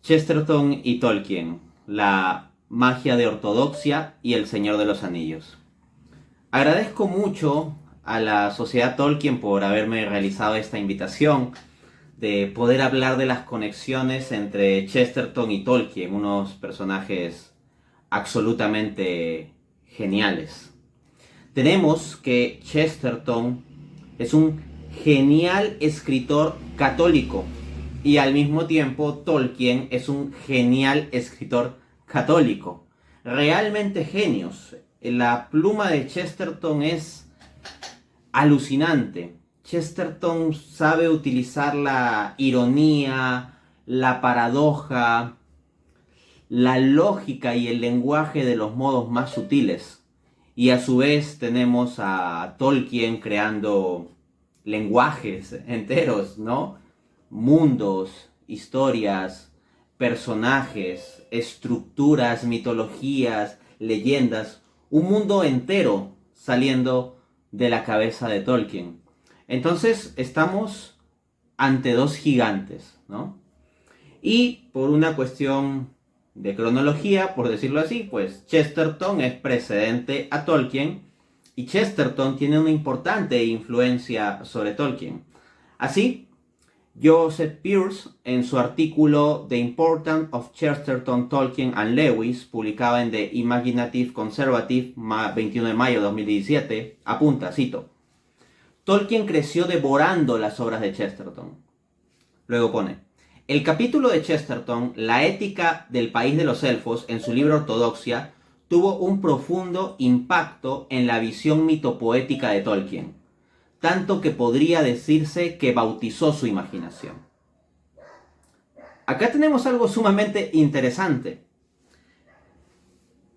Chesterton y Tolkien, la magia de ortodoxia y el Señor de los Anillos. Agradezco mucho a la Sociedad Tolkien por haberme realizado esta invitación de poder hablar de las conexiones entre Chesterton y Tolkien, unos personajes absolutamente geniales. Tenemos que Chesterton es un genial escritor católico y al mismo tiempo Tolkien es un genial escritor católico. Realmente genios. La pluma de Chesterton es alucinante. Chesterton sabe utilizar la ironía, la paradoja, la lógica y el lenguaje de los modos más sutiles. Y a su vez tenemos a Tolkien creando lenguajes enteros, ¿no? Mundos, historias, personajes, estructuras, mitologías, leyendas, un mundo entero saliendo de la cabeza de Tolkien. Entonces estamos ante dos gigantes, ¿no? Y por una cuestión de cronología, por decirlo así, pues Chesterton es precedente a Tolkien y Chesterton tiene una importante influencia sobre Tolkien. Así, Joseph Pearce, en su artículo The Importance of Chesterton, Tolkien and Lewis, publicado en The Imaginative Conservative, 21 de mayo de 2017, apunta, cito: Tolkien creció devorando las obras de Chesterton. Luego pone: el capítulo de Chesterton, La ética del país de los elfos, en su libro Ortodoxia, tuvo un profundo impacto en la visión mitopoética de Tolkien, tanto que podría decirse que bautizó su imaginación. Acá tenemos algo sumamente interesante.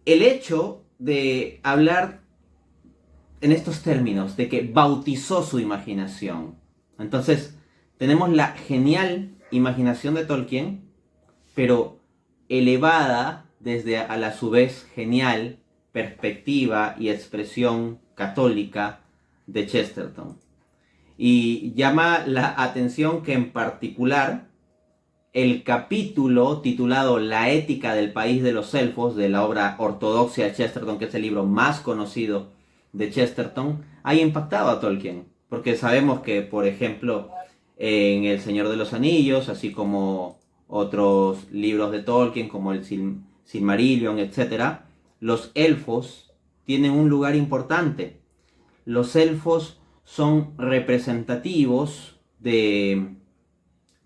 El hecho de hablar en estos términos, de que bautizó su imaginación. Entonces, tenemos la genial imaginación de Tolkien, pero elevada desde a la su vez genial perspectiva y expresión católica de Chesterton. Y llama la atención que en particular el capítulo titulado La ética del país de los elfos, de la obra Ortodoxia de Chesterton, que es el libro más conocido de Chesterton, haya impactado a Tolkien. Porque sabemos que, por ejemplo, en El Señor de los Anillos, así como otros libros de Tolkien, como el Silmarillion, etc., los elfos tienen un lugar importante. Los elfos son representativos de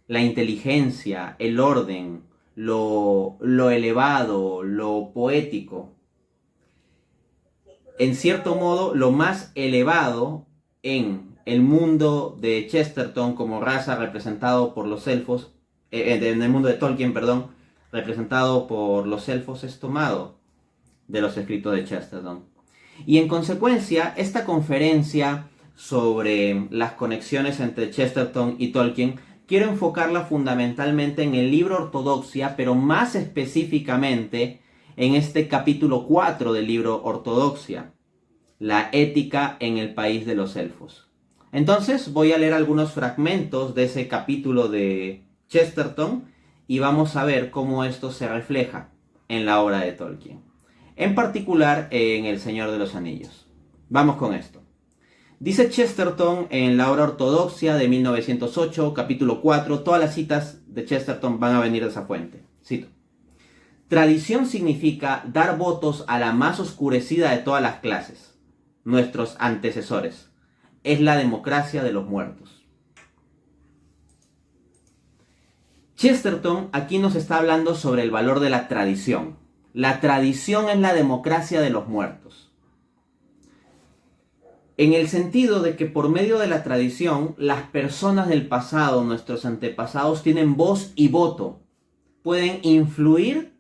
la inteligencia, el orden, lo elevado, lo poético. En cierto modo, lo más elevado en el mundo de Chesterton como raza representado por los elfos, en el mundo de Tolkien, perdón, representado por los elfos, es tomado de los escritos de Chesterton. Y en consecuencia, esta conferencia sobre las conexiones entre Chesterton y Tolkien, quiero enfocarla fundamentalmente en el libro Ortodoxia, pero más específicamente en este capítulo 4 del libro Ortodoxia, la ética en el país de los elfos. Entonces voy a leer algunos fragmentos de ese capítulo de Chesterton y vamos a ver cómo esto se refleja en la obra de Tolkien. En particular en El Señor de los Anillos. Vamos con esto. Dice Chesterton en la obra Ortodoxia de 1908, capítulo 4, todas las citas de Chesterton van a venir de esa fuente. Cito: tradición significa dar votos a la más oscurecida de todas las clases, nuestros antecesores. Es la democracia de los muertos. Chesterton aquí nos está hablando sobre el valor de la tradición. La tradición es la democracia de los muertos. En el sentido de que por medio de la tradición, las personas del pasado, nuestros antepasados, tienen voz y voto. Pueden influir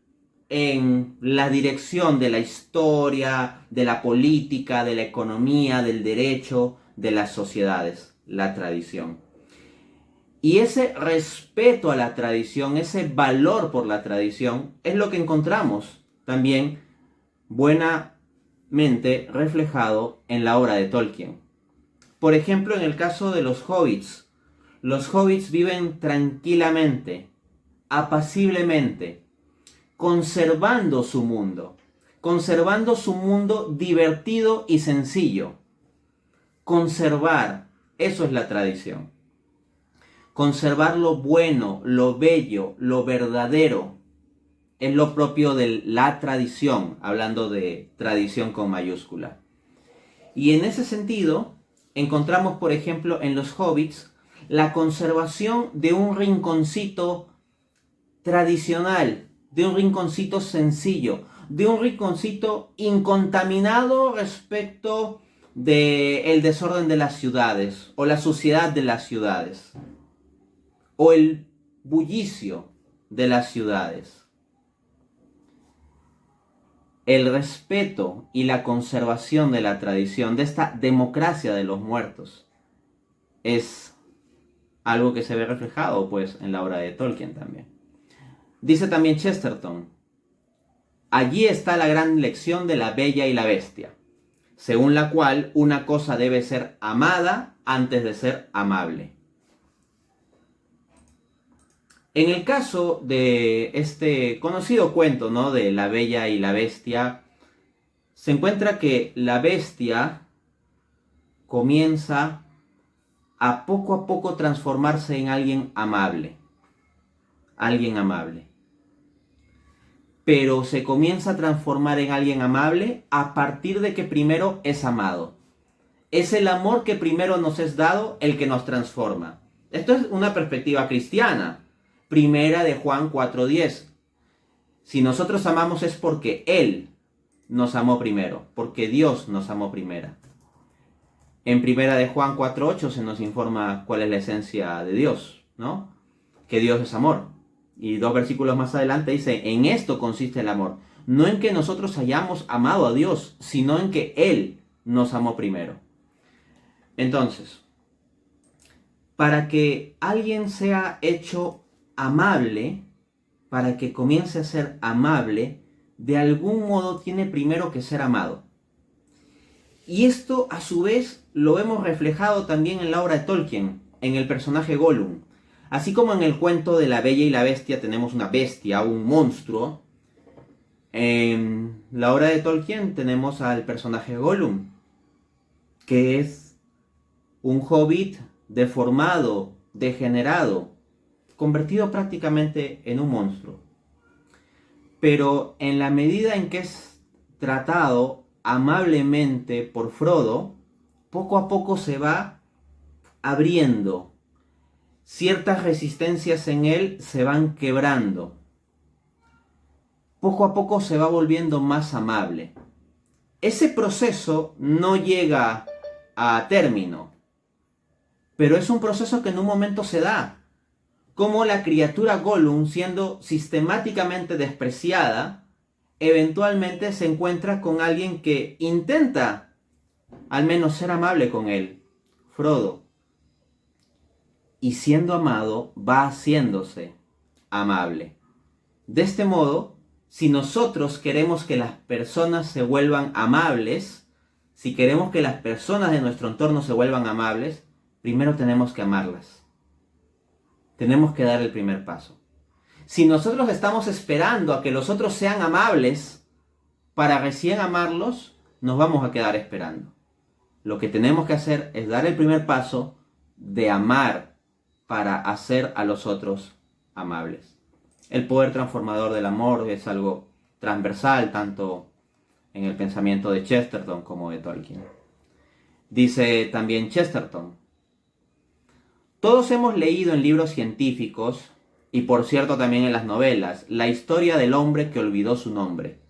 en la dirección de la historia, de la política, de la economía, del derecho, de las sociedades, la tradición. Y ese respeto a la tradición, ese valor por la tradición, es lo que encontramos también buenamente reflejado en la obra de Tolkien. Por ejemplo, en el caso de los hobbits. Los hobbits viven tranquilamente, apaciblemente, conservando su mundo divertido y sencillo. Conservar, eso es la tradición. Conservar lo bueno, lo bello, lo verdadero, es lo propio de la tradición, hablando de tradición con mayúscula. Y en ese sentido, encontramos, por ejemplo, en los hobbits, la conservación de un rinconcito tradicional, de un rinconcito sencillo, de un rinconcito incontaminado respecto del desorden de las ciudades, o la suciedad de las ciudades, o el bullicio de las ciudades. El respeto y la conservación de la tradición, de esta democracia de los muertos, es algo que se ve reflejado pues en la obra de Tolkien también. Dice también Chesterton: allí está la gran lección de la Bella y la Bestia, según la cual una cosa debe ser amada antes de ser amable. En el caso de este conocido cuento, ¿no?, de la Bella y la Bestia, se encuentra que la bestia comienza a poco transformarse en alguien amable. Alguien amable. Pero se comienza a transformar en alguien amable a partir de que primero es amado. Es el amor que primero nos es dado el que nos transforma. Esto es una perspectiva cristiana. Primera de Juan 4:10. Si nosotros amamos es porque Él nos amó primero, porque Dios nos amó primero. En Primera de Juan 4:8 se nos informa cuál es la esencia de Dios, ¿no? Que Dios es amor. Y 2 versículos más adelante dice: en esto consiste el amor. No en que nosotros hayamos amado a Dios, sino en que Él nos amó primero. Entonces, para que alguien sea hecho amable, para que comience a ser amable, de algún modo tiene primero que ser amado. Y esto a su vez lo hemos reflejado también en la obra de Tolkien, en el personaje Gollum. Así como en el cuento de la Bella y la Bestia tenemos una bestia, un monstruo, en la obra de Tolkien tenemos al personaje Gollum, que es un hobbit deformado, degenerado, convertido prácticamente en un monstruo. Pero en la medida en que es tratado amablemente por Frodo, poco a poco se va abriendo. Ciertas resistencias en él se van quebrando. Poco a poco se va volviendo más amable. Ese proceso no llega a término, pero es un proceso que en un momento se da. Como la criatura Gollum, siendo sistemáticamente despreciada, eventualmente se encuentra con alguien que intenta al menos ser amable con él, Frodo. Y siendo amado, va haciéndose amable. De este modo, si nosotros queremos que las personas se vuelvan amables, si queremos que las personas de nuestro entorno se vuelvan amables, primero tenemos que amarlas. Tenemos que dar el primer paso. Si nosotros estamos esperando a que los otros sean amables para recién amarlos, nos vamos a quedar esperando. Lo que tenemos que hacer es dar el primer paso de amar para hacer a los otros amables. El poder transformador del amor es algo transversal tanto en el pensamiento de Chesterton como de Tolkien. Dice también Chesterton: todos hemos leído en libros científicos, y por cierto también en las novelas, la historia del hombre que olvidó su nombre.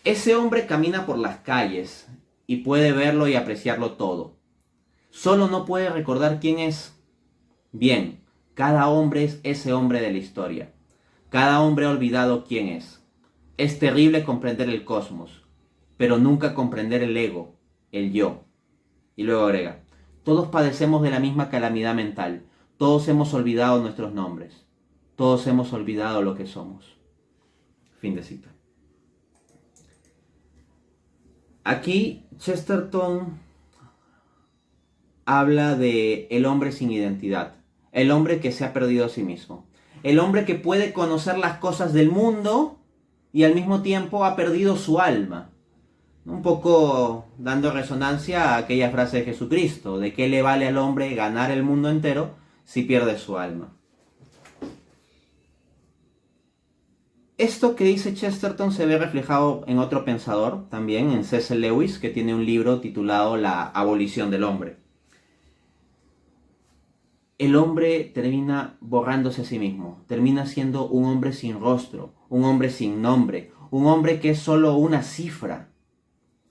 Ese hombre camina por las calles y puede verlo y apreciarlo todo. Solo no puede recordar quién es. Bien, cada hombre es ese hombre de la historia. Cada hombre ha olvidado quién es. Es terrible comprender el cosmos, pero nunca comprender el ego, el yo. Y luego agrega: todos padecemos de la misma calamidad mental. Todos hemos olvidado nuestros nombres. Todos hemos olvidado lo que somos. Fin de cita. Aquí Chesterton habla de el hombre sin identidad, el hombre que se ha perdido a sí mismo, El hombre que puede conocer las cosas del mundo y al mismo tiempo ha perdido su alma. Un poco dando resonancia a aquella frase de Jesucristo, de qué le vale al hombre ganar el mundo entero si pierde su alma. Esto que dice Chesterton se ve reflejado en otro pensador, también en C.S. Lewis, que tiene un libro titulado La abolición del hombre. El hombre termina borrándose a sí mismo, termina siendo un hombre sin rostro, un hombre sin nombre, un hombre que es solo una cifra,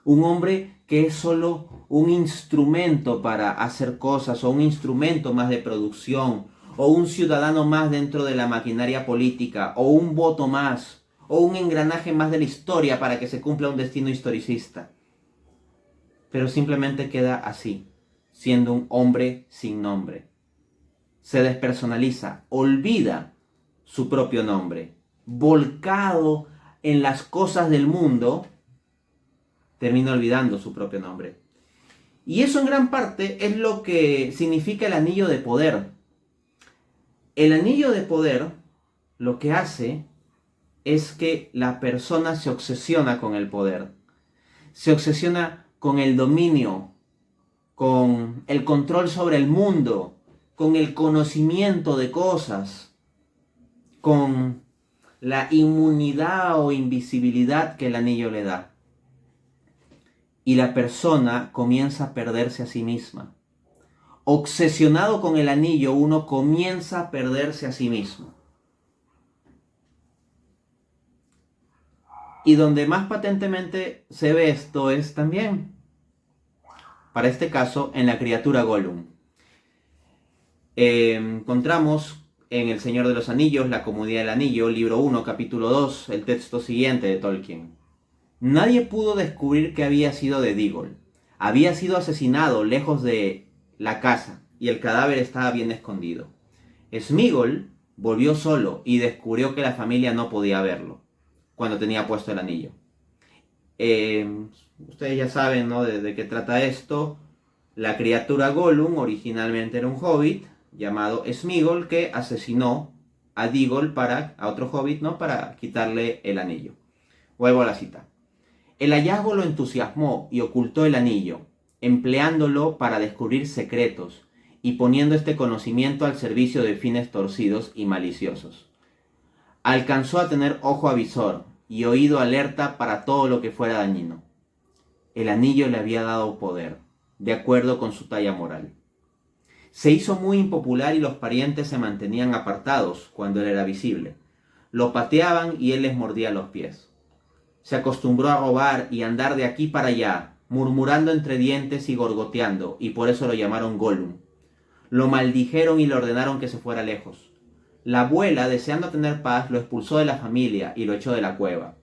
un hombre que es solo un instrumento para hacer cosas, o un instrumento más de producción, o un ciudadano más dentro de la maquinaria política, o un voto más, o un engranaje más de la historia para que se cumpla un destino historicista. Pero simplemente queda así, siendo un hombre sin nombre. Se despersonaliza, olvida su propio nombre, volcado en las cosas del mundo, termina olvidando su propio nombre. Y eso en gran parte es lo que significa el anillo de poder. El anillo de poder lo que hace es que la persona se obsesiona con el poder, se obsesiona con el dominio, con el control sobre el mundo, con el conocimiento de cosas, con la inmunidad o invisibilidad que el anillo le da. Y la persona comienza a perderse a sí misma. Obsesionado con el anillo, uno comienza a perderse a sí mismo. Y donde más patentemente se ve esto es también, para este caso, en la criatura Gollum. Encontramos en El Señor de los Anillos, La Comunidad del Anillo, libro 1, capítulo 2, el texto siguiente de Tolkien. Nadie pudo descubrir qué había sido de Dígol. Había sido asesinado lejos de la casa y el cadáver estaba bien escondido. Sméagol volvió solo y descubrió que la familia no podía verlo cuando tenía puesto el anillo. Ustedes ya saben, ¿no?, de qué trata esto. La criatura Gollum originalmente era un hobbit llamado Sméagol que asesinó a Dígol a otro hobbit, ¿no?, para quitarle el anillo. Vuelvo a la cita. El hallazgo lo entusiasmó y ocultó el anillo, empleándolo para descubrir secretos y poniendo este conocimiento al servicio de fines torcidos y maliciosos. Alcanzó a tener ojo avisor y oído alerta para todo lo que fuera dañino. El anillo le había dado poder, de acuerdo con su talla moral. Se hizo muy impopular y los parientes se mantenían apartados cuando él era visible. Lo pateaban y él les mordía los pies. Se acostumbró a robar y andar de aquí para allá, murmurando entre dientes y gorgoteando, y por eso lo llamaron Gollum. Lo maldijeron y le ordenaron que se fuera lejos. La abuela, deseando tener paz, lo expulsó de la familia y lo echó de la cueva.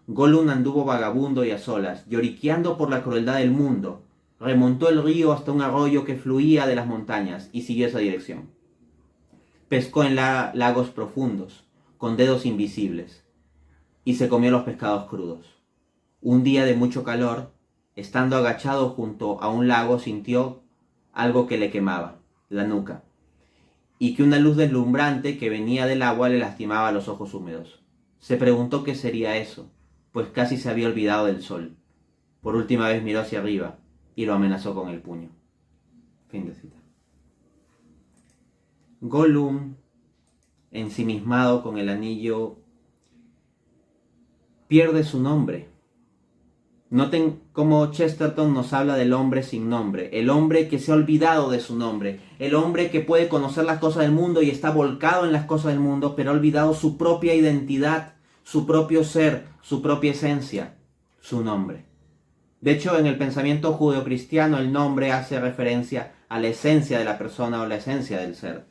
Gollum anduvo vagabundo y a solas, lloriqueando por la crueldad del mundo. Remontó el río hasta un arroyo que fluía de las montañas y siguió esa dirección. Pescó en lagos profundos, con dedos invisibles, y se comió los pescados crudos. Un día de mucho calor, estando agachado junto a un lago, sintió algo que le quemaba, la nuca, y que una luz deslumbrante que venía del agua le lastimaba los ojos húmedos. Se preguntó qué sería eso, pues casi se había olvidado del sol. Por última vez miró hacia arriba y lo amenazó con el puño. Fin de cita. Gollum, ensimismado con el anillo, pierde su nombre. Noten cómo Chesterton nos habla del hombre sin nombre, el hombre que se ha olvidado de su nombre, el hombre que puede conocer las cosas del mundo y está volcado en las cosas del mundo, pero ha olvidado su propia identidad, su propio ser, su propia esencia, su nombre. De hecho, en el pensamiento judeocristiano el nombre hace referencia a la esencia de la persona o la esencia del ser.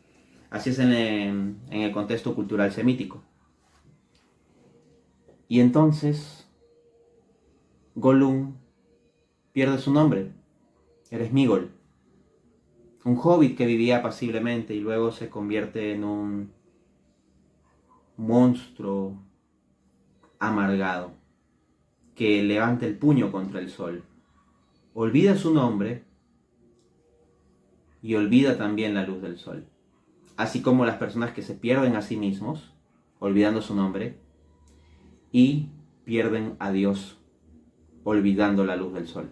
Así es en el contexto cultural semítico. Y entonces Gollum pierde su nombre. Era Sméagol, un hobbit que vivía apaciblemente y luego se convierte en un monstruo amargado que levanta el puño contra el sol. Olvida su nombre y olvida también la luz del sol. así como las personas que se pierden a sí mismos, olvidando su nombre, y pierden a Dios, olvidando la luz del sol.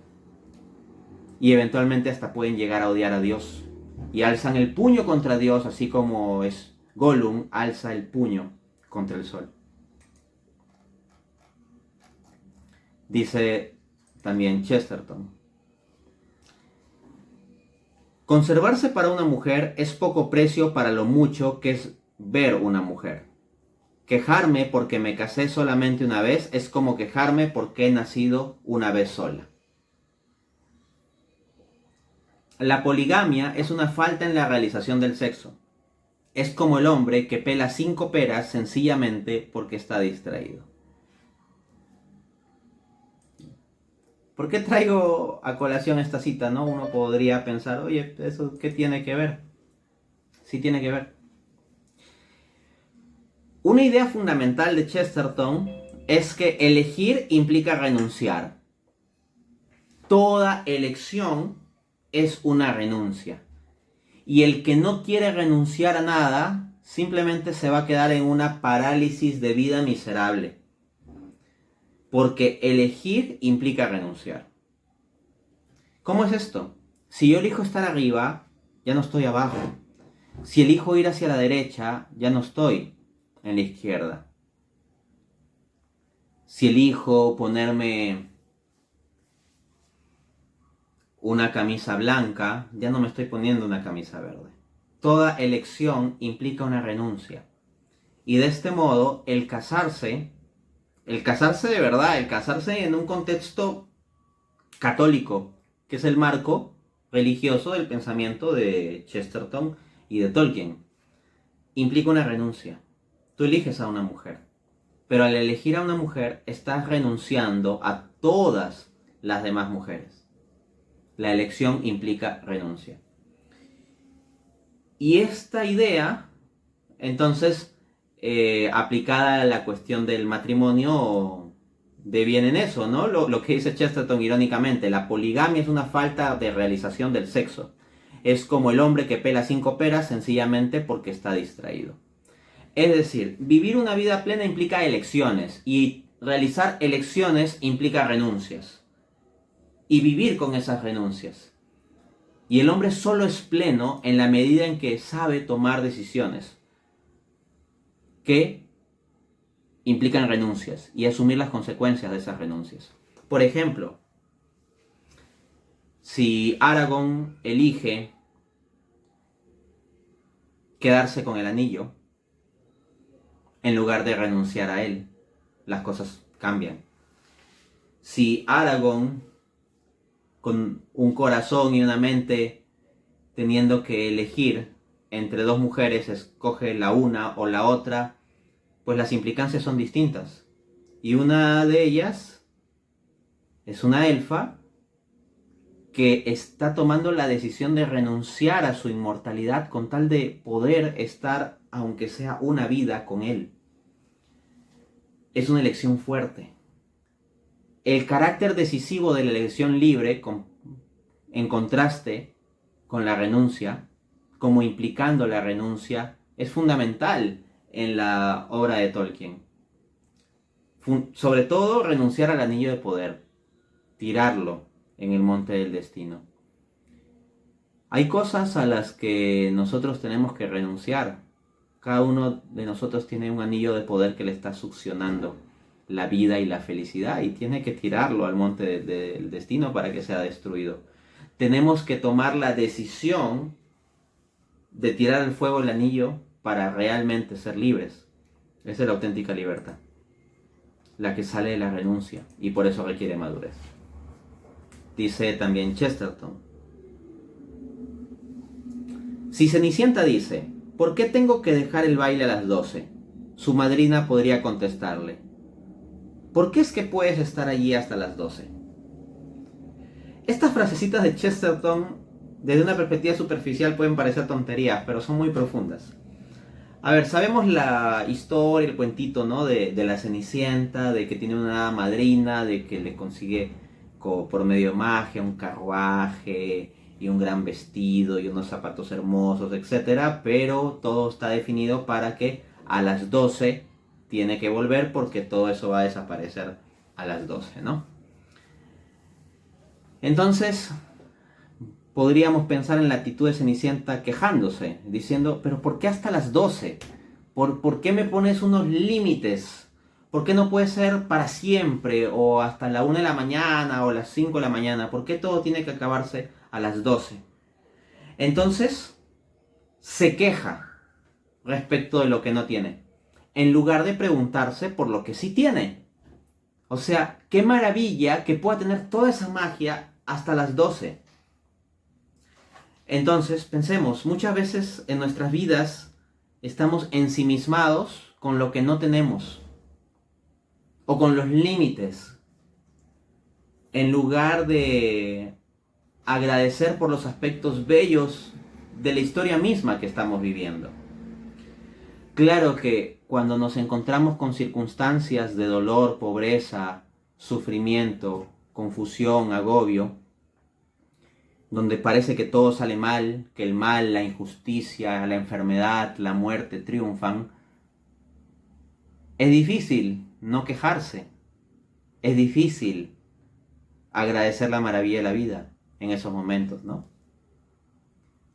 Y eventualmente hasta pueden llegar a odiar a Dios, y alzan el puño contra Dios, así como es Gollum alza el puño contra el sol. Dice también Chesterton: conservarse para una mujer es poco precio para lo mucho que es ver una mujer. Quejarme porque me casé solamente una vez es como quejarme porque he nacido una vez sola. La poligamia es una falta en la realización del sexo. Es como el hombre que pela 5 peras sencillamente porque está distraído. ¿Por qué traigo a colación esta cita, no? Uno podría pensar, oye, ¿eso qué tiene que ver? Sí tiene que ver. Una idea fundamental de Chesterton es que elegir implica renunciar. Toda elección es una renuncia. Y el que no quiere renunciar a nada, simplemente se va a quedar en una parálisis de vida miserable. Porque elegir implica renunciar. ¿Cómo es esto? Si yo elijo estar arriba, ya no estoy abajo. Si elijo ir hacia la derecha, ya no estoy en la izquierda. Si elijo ponerme una camisa blanca, ya no me estoy poniendo una camisa verde. Toda elección implica una renuncia. Y de este modo, el casarse de verdad, el casarse en un contexto católico, que es el marco religioso del pensamiento de Chesterton y de Tolkien, implica una renuncia. Tú eliges a una mujer, pero al elegir a una mujer estás renunciando a todas las demás mujeres. La elección implica renuncia. Y esta idea, entonces, aplicada a la cuestión del matrimonio, deviene en eso, ¿no? Lo que dice Chesterton irónicamente: la poligamia es una falta de realización del sexo. Es como el hombre que pela 5 peras sencillamente porque está distraído. Es decir, vivir una vida plena implica elecciones, y realizar elecciones implica renuncias. Y vivir con esas renuncias. Y el hombre solo es pleno en la medida en que sabe tomar decisiones que implican renuncias y asumir las consecuencias de esas renuncias. Por ejemplo, si Aragorn elige quedarse con el anillo en lugar de renunciar a él, las cosas cambian. Si Aragorn, con un corazón y una mente teniendo que elegir entre 2 mujeres, escoge la una o la otra, pues las implicancias son distintas. Y una de ellas es una elfa que está tomando la decisión de renunciar a su inmortalidad con tal de poder estar, aunque sea una vida, con él. Es una elección fuerte. El carácter decisivo de la elección libre, en contraste con la renuncia, como implicando la renuncia, es fundamental en la obra de Tolkien. Sobre todo renunciar al anillo de poder, tirarlo en el monte del destino. Hay cosas a las que nosotros tenemos que renunciar. Cada uno de nosotros tiene un anillo de poder que le está succionando la vida y la felicidad, y tiene que tirarlo al monte del destino para que sea destruido. Tenemos que tomar la decisión de tirar al fuego el anillo para realmente ser libres. Esa es la auténtica libertad, la que sale de la renuncia, y por eso requiere madurez. Dice también Chesterton: si Cenicienta dice, ¿por qué tengo que dejar el baile a las 12? Su madrina podría contestarle, ¿por qué es que puedes estar allí hasta las 12? Estas frasecitas de Chesterton, desde una perspectiva superficial, pueden parecer tonterías, pero son muy profundas. A ver, sabemos la historia, el cuentito, ¿no? De la Cenicienta, de que tiene una madrina, de que le consigue por medio de magia un carruaje, y un gran vestido y unos zapatos hermosos, etc. Pero todo está definido para que a las 12 tiene que volver porque todo eso va a desaparecer a las 12, ¿no? Entonces, podríamos pensar en la actitud de Cenicienta quejándose, diciendo, pero ¿por qué hasta las 12? ¿Por qué me pones unos límites? ¿Por qué no puede ser para siempre o hasta la 1 de la mañana o las 5 de la mañana? ¿Por qué todo tiene que acabarse a las 12? Entonces, se queja respecto de lo que no tiene, en lugar de preguntarse por lo que sí tiene. O sea, qué maravilla que pueda tener toda esa magia hasta las 12. Entonces, pensemos, muchas veces en nuestras vidas estamos ensimismados con lo que no tenemos o con los límites, en lugar de agradecer por los aspectos bellos de la historia misma que estamos viviendo. Claro que cuando nos encontramos con circunstancias de dolor, pobreza, sufrimiento, confusión, agobio, donde parece que todo sale mal, que el mal, la injusticia, la enfermedad, la muerte triunfan, es difícil no quejarse, es difícil agradecer la maravilla de la vida en esos momentos, ¿no?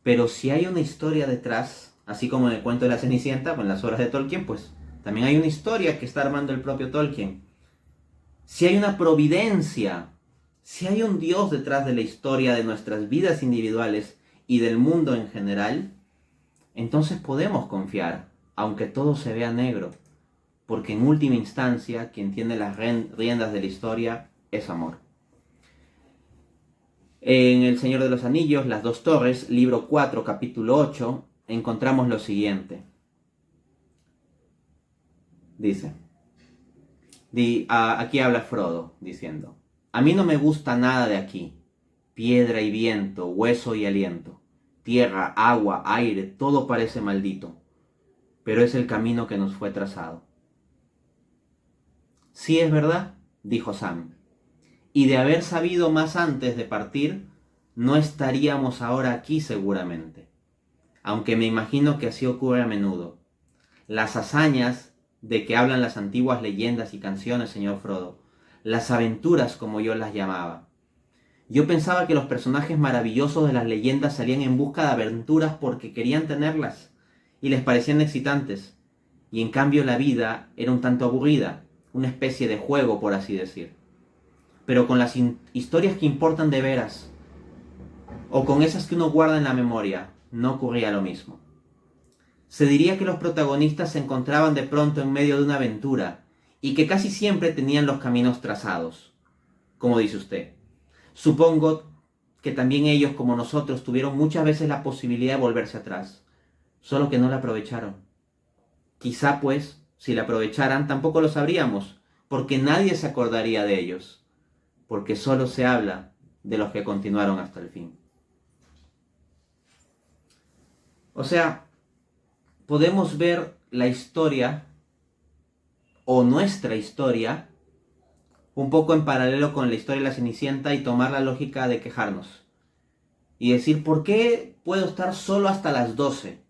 Pero si hay una historia detrás, así como en el cuento de la Cenicienta, o en las obras de Tolkien, pues también hay una historia que está armando el propio Tolkien. Si hay una providencia, si hay un Dios detrás de la historia de nuestras vidas individuales y del mundo en general, entonces podemos confiar, aunque todo se vea negro, porque en última instancia quien tiene las riendas de la historia es amor. En El Señor de los Anillos, Las Dos Torres, libro 4, capítulo 8, encontramos lo siguiente. Dice, aquí habla Frodo, diciendo, a mí no me gusta nada de aquí, piedra y viento, hueso y aliento, tierra, agua, aire, todo parece maldito, pero es el camino que nos fue trazado. Sí es verdad, dijo Sam, y de haber sabido más antes de partir, no estaríamos ahora aquí seguramente, aunque me imagino que así ocurre a menudo. Las hazañas de que hablan las antiguas leyendas y canciones, señor Frodo, las aventuras como yo las llamaba. Yo pensaba que los personajes maravillosos de las leyendas salían en busca de aventuras porque querían tenerlas y les parecían excitantes, y en cambio la vida era un tanto aburrida, una especie de juego, por así decir. Pero con las historias que importan de veras, o con esas que uno guarda en la memoria, no ocurría lo mismo. Se diría que los protagonistas se encontraban de pronto en medio de una aventura, y que casi siempre tenían los caminos trazados, como dice usted. Supongo que también ellos, como nosotros, tuvieron muchas veces la posibilidad de volverse atrás, solo que no la aprovecharon. Quizá, pues, si la aprovecharan, tampoco lo sabríamos, porque nadie se acordaría de ellos, porque solo se habla de los que continuaron hasta el fin. O sea, podemos ver la historia, o nuestra historia, un poco en paralelo con la historia de la Cenicienta y tomar la lógica de quejarnos. Y decir, ¿por qué puedo estar solo hasta las 12?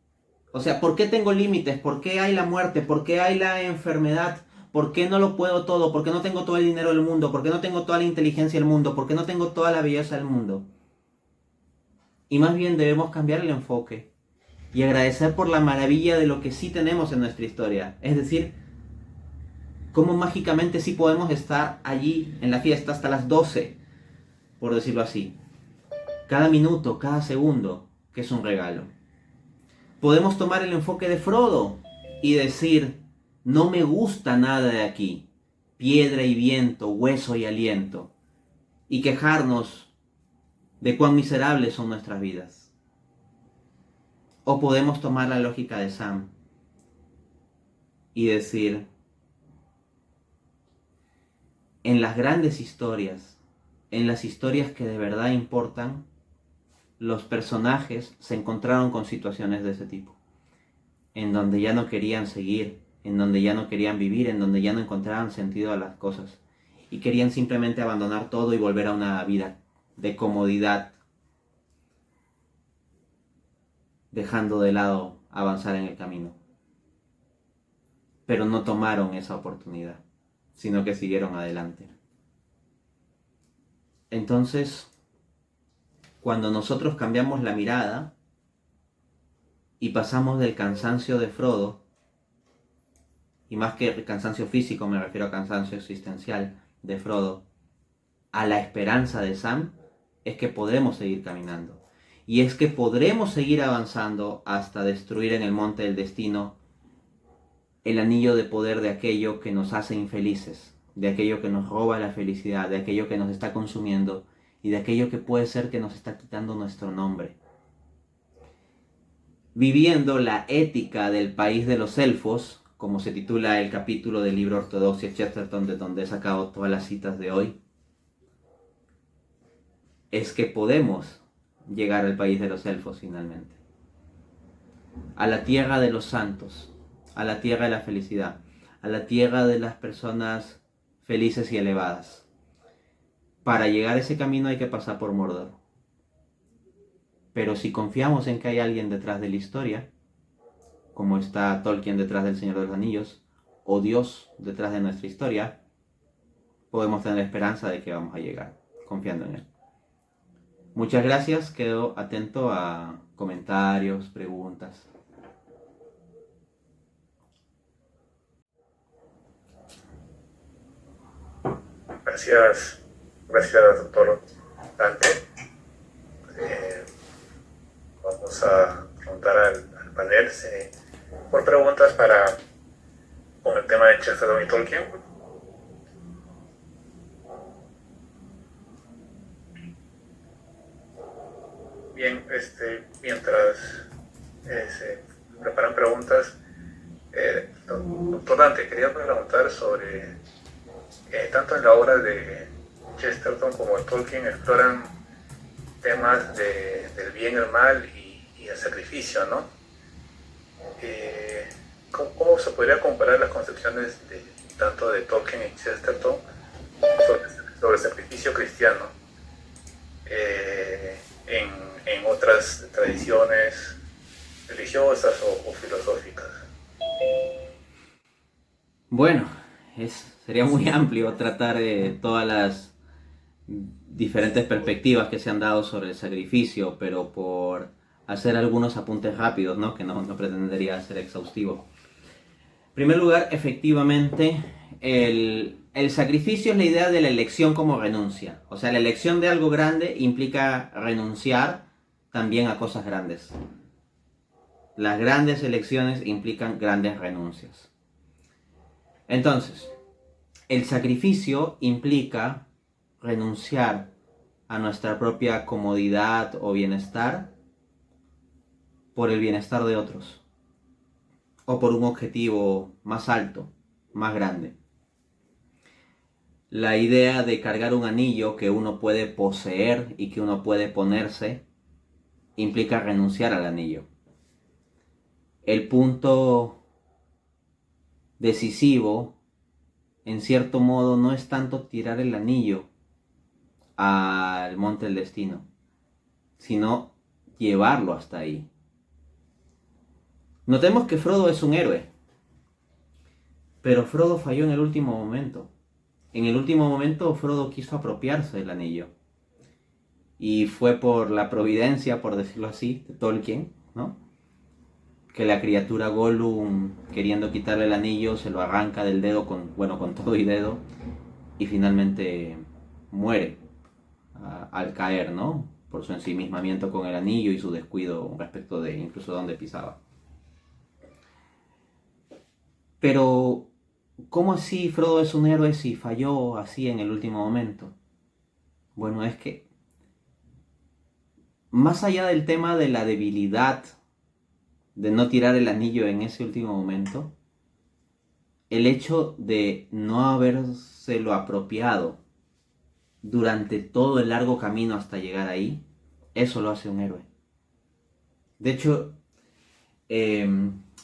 O sea, ¿por qué tengo límites? ¿Por qué hay la muerte? ¿Por qué hay la enfermedad? ¿Por qué no lo puedo todo? ¿Por qué no tengo todo el dinero del mundo? ¿Por qué no tengo toda la inteligencia del mundo? ¿Por qué no tengo toda la belleza del mundo? Y más bien debemos cambiar el enfoque y agradecer por la maravilla de lo que sí tenemos en nuestra historia. Es decir, cómo mágicamente sí podemos estar allí en la fiesta hasta las 12, por decirlo así. Cada minuto, cada segundo, que es un regalo. Podemos tomar el enfoque de Frodo y decir, no me gusta nada de aquí, piedra y viento, hueso y aliento, y quejarnos de cuán miserables son nuestras vidas. O podemos tomar la lógica de Sam y decir, en las grandes historias, en las historias que de verdad importan, los personajes se encontraron con situaciones de ese tipo, en donde ya no querían seguir, en donde ya no querían vivir, en donde ya no encontraban sentido a las cosas, y querían simplemente abandonar todo y volver a una vida de comodidad, dejando de lado avanzar en el camino. Pero no tomaron esa oportunidad, sino que siguieron adelante. Entonces, cuando nosotros cambiamos la mirada y pasamos del cansancio de Frodo, y más que cansancio físico, me refiero a cansancio existencial de Frodo, a la esperanza de Sam, es que podremos seguir caminando. Y es que podremos seguir avanzando hasta destruir en el monte del destino el anillo de poder de aquello que nos hace infelices, de aquello que nos roba la felicidad, de aquello que nos está consumiendo y de aquello que puede ser que nos está quitando nuestro nombre. Viviendo la ética del país de los elfos, como se titula el capítulo del libro Ortodoxia Chesterton, de donde he sacado todas las citas de hoy, es que podemos llegar al país de los elfos finalmente. A la tierra de los santos, a la tierra de la felicidad, a la tierra de las personas felices y elevadas. Para llegar a ese camino hay que pasar por Mordor. Pero si confiamos en que hay alguien detrás de la historia, como está Tolkien detrás del Señor de los Anillos, o Dios detrás de nuestra historia, podemos tener esperanza de que vamos a llegar, confiando en Él. Muchas gracias, quedo atento a comentarios, preguntas. Gracias, doctor Dante. Vamos a preguntar al panel por preguntas con el tema de Chesterton y Tolkien. Bien, mientras se preparan preguntas, doctor Dante, quería preguntar sobre tanto en la obra de Chesterton como de Tolkien exploran temas del bien, el mal y el sacrificio, ¿no? ¿Cómo se podría comparar las concepciones tanto de Tolkien y Chesterton sobre el sacrificio cristiano en otras tradiciones religiosas o filosóficas? Bueno, sería muy amplio tratar todas las diferentes perspectivas que se han dado sobre el sacrificio, pero por hacer algunos apuntes rápidos, ¿no? Que no pretendería ser exhaustivo. En primer lugar, efectivamente, el sacrificio es la idea de la elección como renuncia. O sea, la elección de algo grande implica renunciar también a cosas grandes. Las grandes elecciones implican grandes renuncias. Entonces, el sacrificio implica renunciar a nuestra propia comodidad o bienestar por el bienestar de otros o por un objetivo más alto, más grande. La idea de cargar un anillo que uno puede poseer y que uno puede ponerse implica renunciar al anillo. El punto decisivo, en cierto modo, no es tanto tirar el anillo al monte del destino, sino llevarlo hasta ahí. Notemos que Frodo es un héroe, pero Frodo falló en el último momento. En el último momento Frodo quiso apropiarse del anillo. Y fue por la providencia, por decirlo así, de Tolkien, ¿no? Que la criatura Gollum, queriendo quitarle el anillo, se lo arranca del dedo con todo y dedo, y finalmente muere al caer, ¿no? Por su ensimismamiento con el anillo y su descuido respecto de incluso dónde pisaba. Pero, ¿cómo así Frodo es un héroe si falló así en el último momento? Bueno, es que más allá del tema de la debilidad de no tirar el anillo en ese último momento, el hecho de no habérselo apropiado durante todo el largo camino hasta llegar ahí, eso lo hace un héroe. De hecho,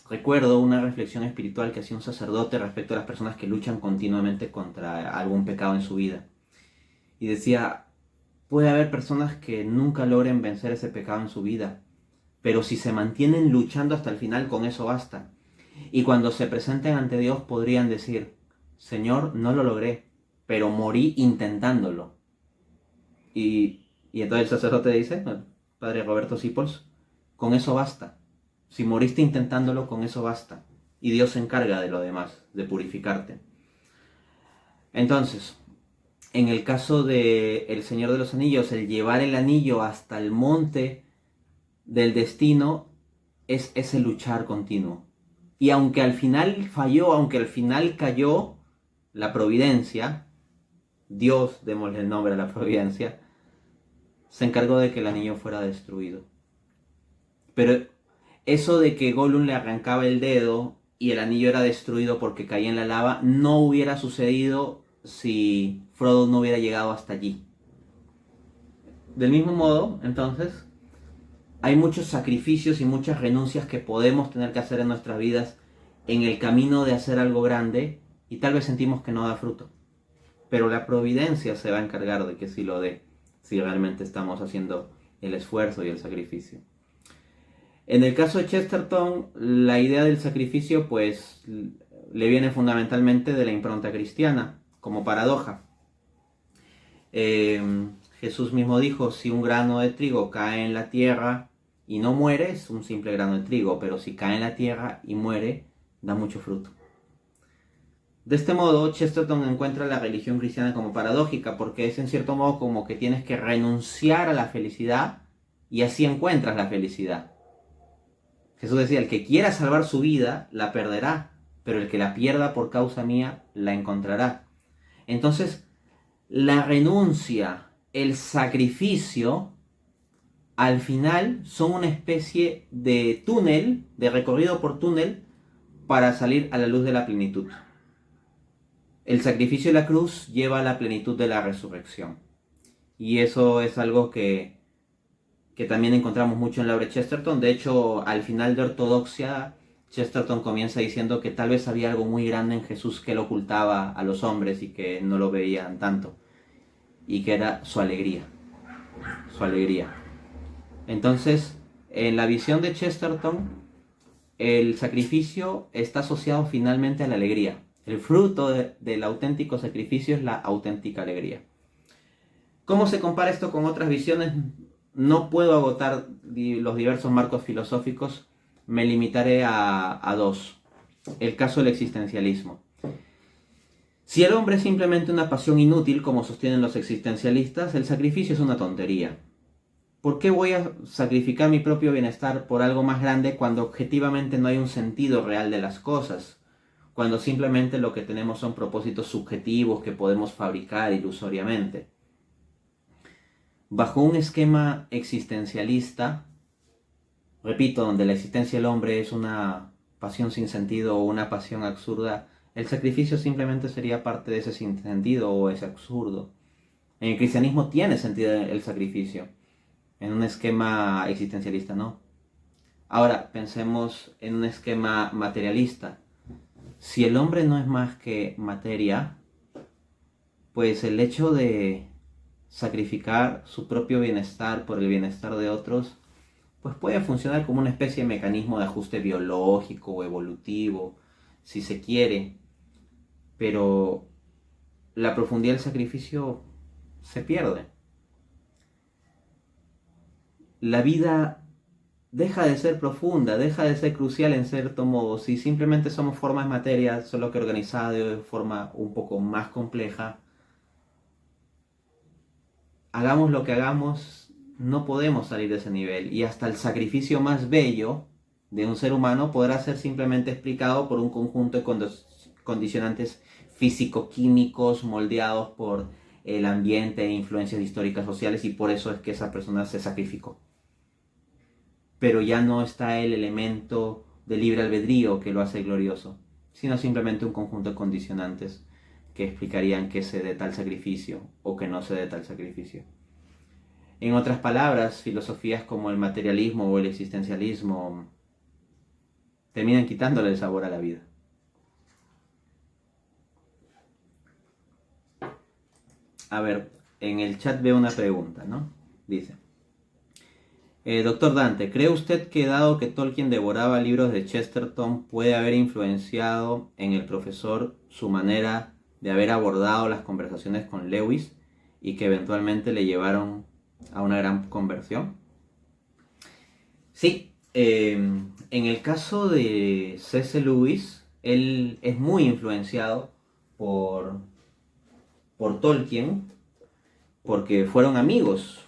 recuerdo una reflexión espiritual que hacía un sacerdote respecto a las personas que luchan continuamente contra algún pecado en su vida. Y decía, puede haber personas que nunca logren vencer ese pecado en su vida, pero si se mantienen luchando hasta el final, con eso basta. Y cuando se presenten ante Dios podrían decir, Señor, no lo logré, pero morí intentándolo. Y entonces el sacerdote dice, el padre Roberto Sipols, con eso basta. Si moriste intentándolo, con eso basta. Y Dios se encarga de lo demás, de purificarte. Entonces, en el caso de El Señor de los Anillos, el llevar el anillo hasta el monte del destino es ese luchar continuo. Y aunque al final falló, aunque al final cayó la providencia, Dios, démosle el nombre a la providencia, se encargó de que el anillo fuera destruido. Pero eso de que Gollum le arrancaba el dedo y el anillo era destruido porque caía en la lava, no hubiera sucedido si Frodo no hubiera llegado hasta allí. Del mismo modo, entonces, hay muchos sacrificios y muchas renuncias que podemos tener que hacer en nuestras vidas en el camino de hacer algo grande y tal vez sentimos que no da fruto. Pero la providencia se va a encargar de que sí lo dé, si realmente estamos haciendo el esfuerzo y el sacrificio. En el caso de Chesterton, la idea del sacrificio pues le viene fundamentalmente de la impronta cristiana, como paradoja. Jesús mismo dijo, si un grano de trigo cae en la tierra y no muere, es un simple grano de trigo, pero si cae en la tierra y muere, da mucho fruto. De este modo, Chesterton encuentra la religión cristiana como paradójica, porque es en cierto modo como que tienes que renunciar a la felicidad y así encuentras la felicidad. Jesús decía, el que quiera salvar su vida, la perderá, pero el que la pierda por causa mía, la encontrará. Entonces, la renuncia, el sacrificio, al final son una especie de túnel, de recorrido por túnel, para salir a la luz de la plenitud. El sacrificio de la cruz lleva a la plenitud de la resurrección. Y eso es algo que también encontramos mucho en la obra de Chesterton. De hecho, al final de Ortodoxia, Chesterton comienza diciendo que tal vez había algo muy grande en Jesús que lo ocultaba a los hombres y que no lo veían tanto. Y que era su alegría. Su alegría. Entonces, en la visión de Chesterton, el sacrificio está asociado finalmente a la alegría. El fruto del auténtico sacrificio es la auténtica alegría. ¿Cómo se compara esto con otras visiones? No puedo agotar los diversos marcos filosóficos, me limitaré a dos. El caso del existencialismo. Si el hombre es simplemente una pasión inútil, como sostienen los existencialistas, el sacrificio es una tontería. ¿Por qué voy a sacrificar mi propio bienestar por algo más grande cuando objetivamente no hay un sentido real de las cosas? Cuando simplemente lo que tenemos son propósitos subjetivos que podemos fabricar ilusoriamente. Bajo un esquema existencialista, repito, donde la existencia del hombre es una pasión sin sentido o una pasión absurda, el sacrificio simplemente sería parte de ese sinsentido o ese absurdo. En el cristianismo tiene sentido el sacrificio. En un esquema existencialista no. Ahora, pensemos en un esquema materialista. Si el hombre no es más que materia, pues el hecho de sacrificar su propio bienestar por el bienestar de otros, pues puede funcionar como una especie de mecanismo de ajuste biológico o evolutivo, si se quiere, pero la profundidad del sacrificio se pierde. La vida deja de ser profunda, deja de ser crucial en cierto modo, si simplemente somos formas de materia, solo que organizada de forma un poco más compleja. Hagamos lo que hagamos, no podemos salir de ese nivel, y hasta el sacrificio más bello de un ser humano podrá ser simplemente explicado por un conjunto de condicionantes físico-químicos moldeados por el ambiente e influencias históricas sociales, y por eso es que esa persona se sacrificó. Pero ya no está el elemento de libre albedrío que lo hace glorioso, sino simplemente un conjunto de condicionantes que explicarían que se dé tal sacrificio o que no se dé tal sacrificio. En otras palabras, filosofías como el materialismo o el existencialismo terminan quitándole el sabor a la vida. A ver, en el chat veo una pregunta, ¿no? Dice, Doctor Dante, ¿cree usted que dado que Tolkien devoraba libros de Chesterton puede haber influenciado en el profesor su manera de haber abordado las conversaciones con Lewis y que eventualmente le llevaron a una gran conversión? Sí, en el caso de C.S. Lewis, él es muy influenciado por, por Tolkien, porque fueron amigos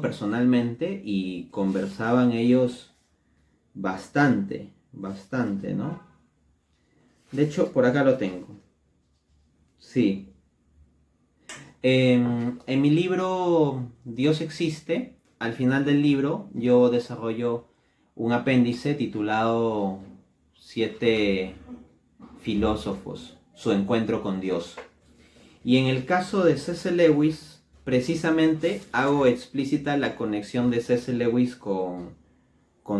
personalmente y conversaban ellos bastante, ¿no? De hecho, por acá lo tengo. Sí. En mi libro Dios existe, al final del libro yo desarrollo un apéndice titulado Siete filósofos, su encuentro con Dios. Y en el caso de C.S. Lewis, precisamente hago explícita la conexión de C.S. Lewis con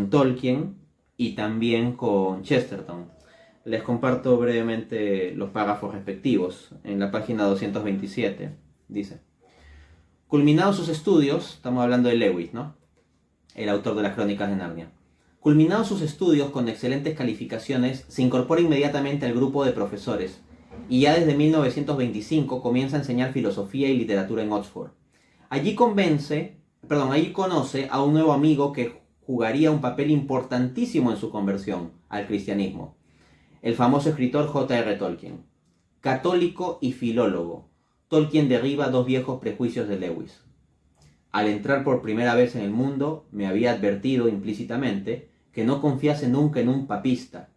Tolkien y también con Chesterton. Les comparto brevemente los párrafos respectivos. En la página 227 dice: culminados sus estudios, estamos hablando de Lewis, ¿no? El autor de las Crónicas de Narnia. Culminados sus estudios con excelentes calificaciones, se incorpora inmediatamente al grupo de profesores y ya desde 1925 comienza a enseñar filosofía y literatura en Oxford. Allí conoce a un nuevo amigo que jugaría un papel importantísimo en su conversión al cristianismo, el famoso escritor J.R. Tolkien. Católico y filólogo, Tolkien derriba dos viejos prejuicios de Lewis. Al entrar por primera vez en el mundo, me había advertido implícitamente que no confiase nunca en un papista,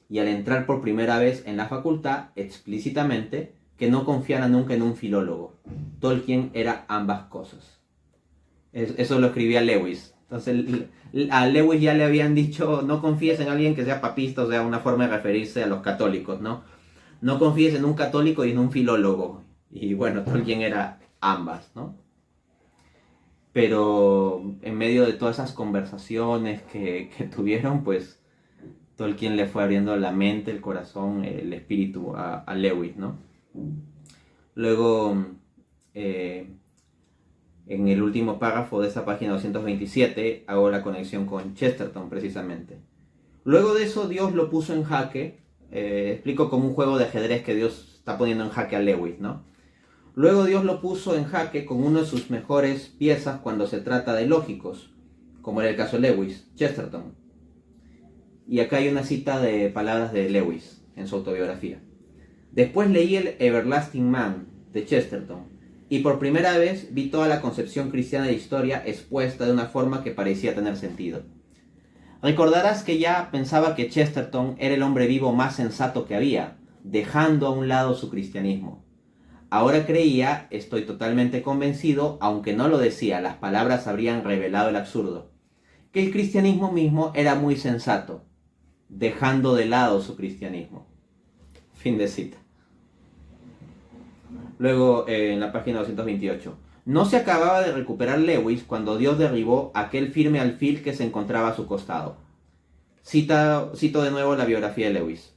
y al entrar por primera vez en la facultad, explícitamente, que no confiara nunca en un filólogo. Tolkien era ambas cosas. Eso lo escribía Lewis. Entonces, a Lewis ya le habían dicho, no confíes en alguien que sea papista, o sea, una forma de referirse a los católicos, ¿no? No confíes en un católico y en un filólogo. Y bueno, Tolkien era ambas, ¿no? Pero en medio de todas esas conversaciones que tuvieron, pues Tolkien le fue abriendo la mente, el corazón, el espíritu a Lewis, ¿no? Luego, en el último párrafo de esa página 227, hago la conexión con Chesterton, precisamente. Luego de eso, Dios lo puso en jaque. Explico como un juego de ajedrez que Dios está poniendo en jaque a Lewis, ¿no? Luego Dios lo puso en jaque con una de sus mejores piezas cuando se trata de lógicos, como era el caso de Lewis, Chesterton. Y acá hay una cita de palabras de Lewis en su autobiografía. Después leí el Everlasting Man de Chesterton y por primera vez vi toda la concepción cristiana de historia expuesta de una forma que parecía tener sentido. Recordarás que ya pensaba que Chesterton era el hombre vivo más sensato que había, dejando a un lado su cristianismo. Ahora creía, estoy totalmente convencido, aunque no lo decía, las palabras habrían revelado el absurdo, que el cristianismo mismo era muy sensato, dejando de lado su cristianismo. Fin de cita. Luego, en la página 228. No se acababa de recuperar Lewis cuando Dios derribó aquel firme alfil que se encontraba a su costado. Cito de nuevo la biografía de Lewis.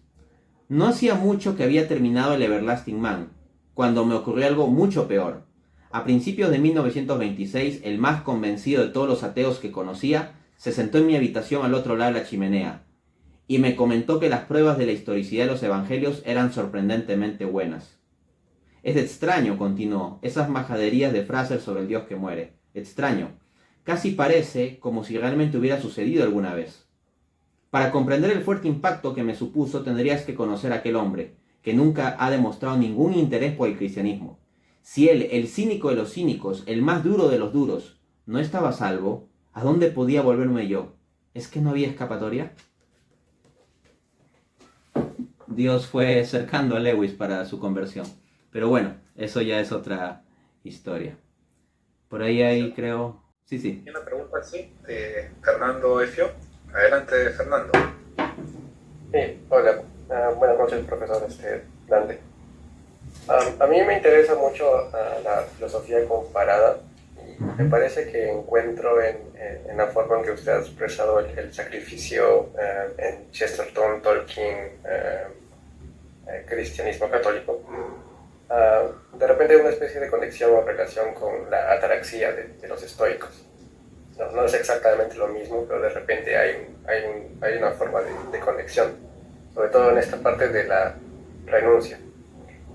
No hacía mucho que había terminado el Everlasting Man, cuando me ocurrió algo mucho peor. A principios de 1926, el más convencido de todos los ateos que conocía se sentó en mi habitación al otro lado de la chimenea y me comentó que las pruebas de la historicidad de los evangelios eran sorprendentemente buenas. Es extraño, continuó, esas majaderías de frases sobre el Dios que muere. Extraño. Casi parece como si realmente hubiera sucedido alguna vez. Para comprender el fuerte impacto que me supuso, tendrías que conocer a aquel hombre, que nunca ha demostrado ningún interés por el cristianismo. Si él, el cínico de los cínicos, el más duro de los duros, no estaba a salvo, ¿a dónde podía volverme yo? ¿Es que no había escapatoria? Dios fue cercando a Lewis para su conversión. Pero bueno, eso ya es otra historia. Por ahí hay, creo... Sí. Y una pregunta así de Fernando Efio. Adelante, Fernando. Sí, hola. Buenas noches, profesor Dante. A mí me interesa mucho la filosofía comparada y me parece que encuentro en la forma en que usted ha expresado el sacrificio en Chesterton, Tolkien, cristianismo católico. De repente hay una especie de conexión o relación con la ataraxia de los estoicos. no es exactamente lo mismo, pero de repente hay una forma de conexión, sobre todo en esta parte de la renuncia.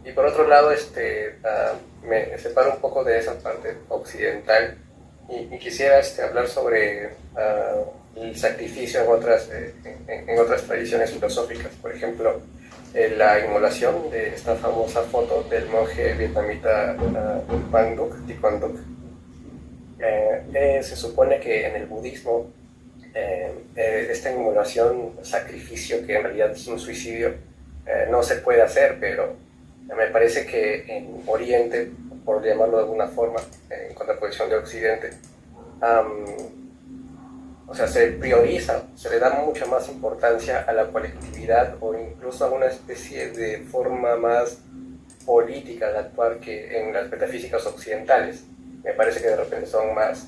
Y por otro lado, me separo un poco de esa parte occidental y quisiera hablar sobre el sacrificio en otras tradiciones filosóficas. Por ejemplo, la inmolación de esta famosa foto del monje vietnamita Van Duc, Thi Quan Duc. Se supone que en el budismo esta inmolación, sacrificio, que en realidad es un suicidio, no se puede hacer, pero me parece que en Oriente, por llamarlo de alguna forma, en contraposición de Occidente, o sea, se prioriza, se le da mucha más importancia a la colectividad o incluso a una especie de forma más política de actuar que en las metafísicas occidentales. Me parece que de repente son más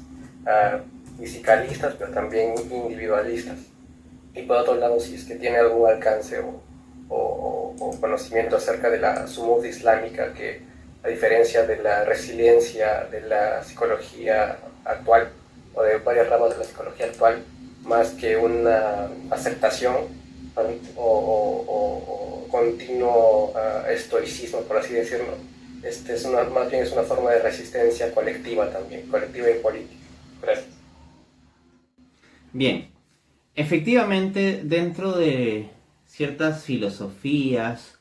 fisicalistas, pero también individualistas. Y por otro lado, si es que tiene algún alcance o conocimiento acerca de la sumud islámica, que a diferencia de la resiliencia de la psicología actual, o de varias ramas de la psicología actual, más que una aceptación o continuo estoicismo, por así decirlo, más bien es una forma de resistencia colectiva también, colectiva y política. Gracias. Bien, efectivamente, dentro de ciertas filosofías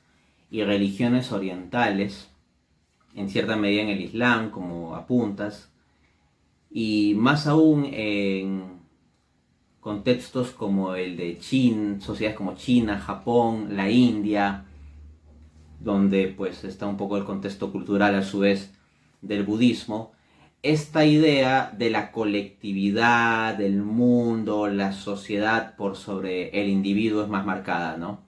y religiones orientales, en cierta medida en el Islam, como apuntas, y más aún en contextos como el de China, sociedades como China, Japón, la India, donde pues está un poco el contexto cultural a su vez del budismo, esta idea de la colectividad, del mundo, la sociedad por sobre el individuo es más marcada, ¿no?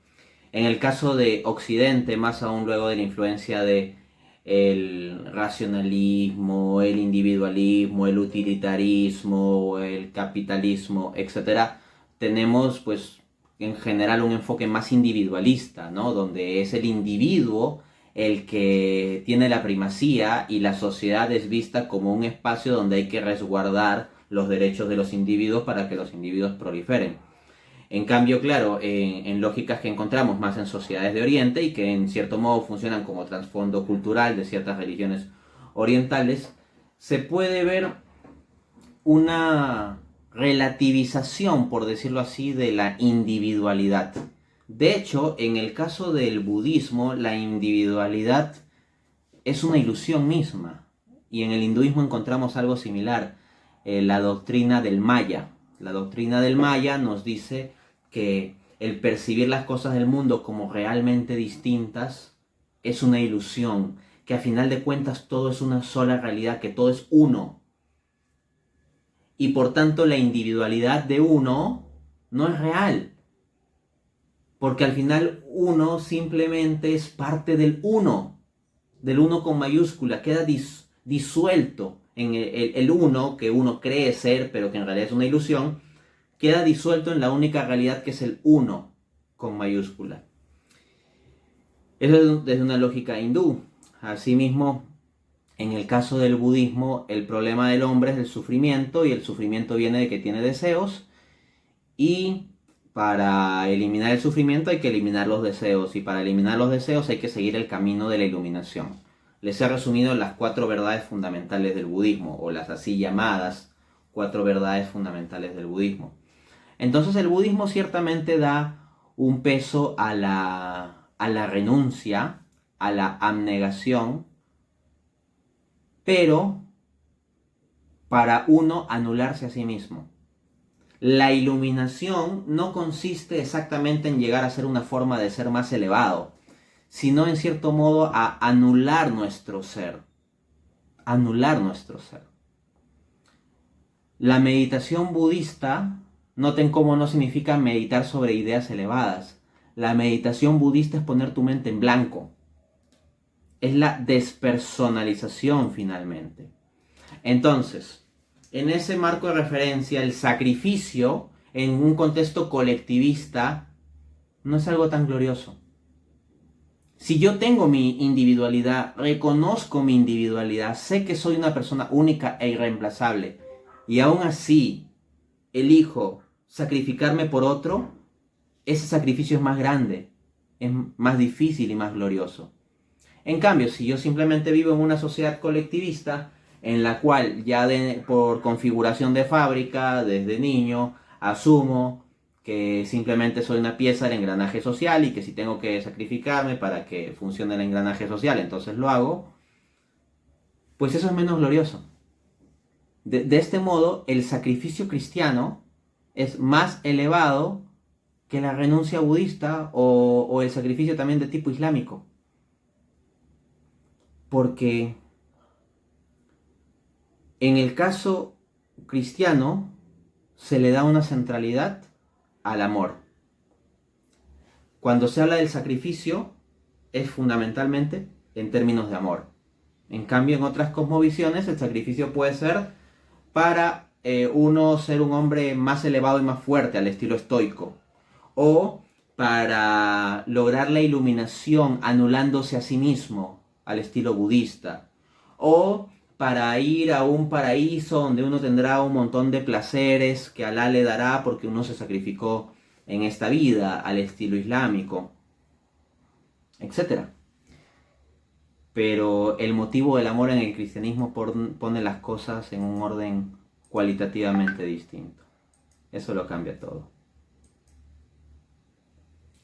En el caso de Occidente, más aún luego de la influencia de el racionalismo, el individualismo, el utilitarismo, el capitalismo, etcétera, tenemos pues en general un enfoque más individualista, ¿no? Donde es el individuo el que tiene la primacía y la sociedad es vista como un espacio donde hay que resguardar los derechos de los individuos para que los individuos proliferen. En cambio, claro, en lógicas que encontramos más en sociedades de Oriente y que en cierto modo funcionan como trasfondo cultural de ciertas religiones orientales, se puede ver una relativización, por decirlo así, de la individualidad. De hecho, en el caso del budismo, la individualidad es una ilusión misma. Y en el hinduismo encontramos algo similar, la doctrina del Maya. La doctrina del Maya nos dice que el percibir las cosas del mundo como realmente distintas es una ilusión, que a final de cuentas todo es una sola realidad, que todo es uno. Y por tanto la individualidad de uno no es real, porque al final uno simplemente es parte del uno con mayúscula, queda disuelto en el uno que uno cree ser, pero que en realidad es una ilusión, queda disuelto en la única realidad que es el uno con mayúscula. Eso es desde una lógica hindú. Asimismo, en el caso del budismo, el problema del hombre es el sufrimiento, y el sufrimiento viene de que tiene deseos, y para eliminar el sufrimiento hay que eliminar los deseos, y para eliminar los deseos hay que seguir el camino de la iluminación. Les he resumido las 4 verdades fundamentales del budismo, o las así llamadas 4 verdades fundamentales del budismo. Entonces el budismo ciertamente da un peso a la renuncia, a la abnegación, pero para uno anularse a sí mismo. La iluminación no consiste exactamente en llegar a ser una forma de ser más elevado, sino en cierto modo a anular nuestro ser. Anular nuestro ser. La meditación budista, noten cómo no significa meditar sobre ideas elevadas. La meditación budista es poner tu mente en blanco. Es la despersonalización finalmente. Entonces, en ese marco de referencia, el sacrificio en un contexto colectivista no es algo tan glorioso. Si yo tengo mi individualidad, reconozco mi individualidad, sé que soy una persona única e irreemplazable, y aún así elijo sacrificarme por otro, ese sacrificio es más grande, es más difícil y más glorioso. En cambio, si yo simplemente vivo en una sociedad colectivista, en la cual ya por configuración de fábrica, desde niño, asumo que simplemente soy una pieza del engranaje social y que si tengo que sacrificarme para que funcione el engranaje social, entonces lo hago, pues eso es menos glorioso. De este modo, el sacrificio cristiano es más elevado que la renuncia budista o el sacrificio también de tipo islámico. Porque en el caso cristiano se le da una centralidad al amor. Cuando se habla del sacrificio es fundamentalmente en términos de amor. En cambio, en otras cosmovisiones el sacrificio puede ser para uno ser un hombre más elevado y más fuerte al estilo estoico, o para lograr la iluminación anulándose a sí mismo al estilo budista, o para ir a un paraíso donde uno tendrá un montón de placeres que Alá le dará porque uno se sacrificó en esta vida al estilo islámico, etc. Pero el motivo del amor en el cristianismo pone las cosas en un orden cualitativamente distinto. Eso lo cambia todo.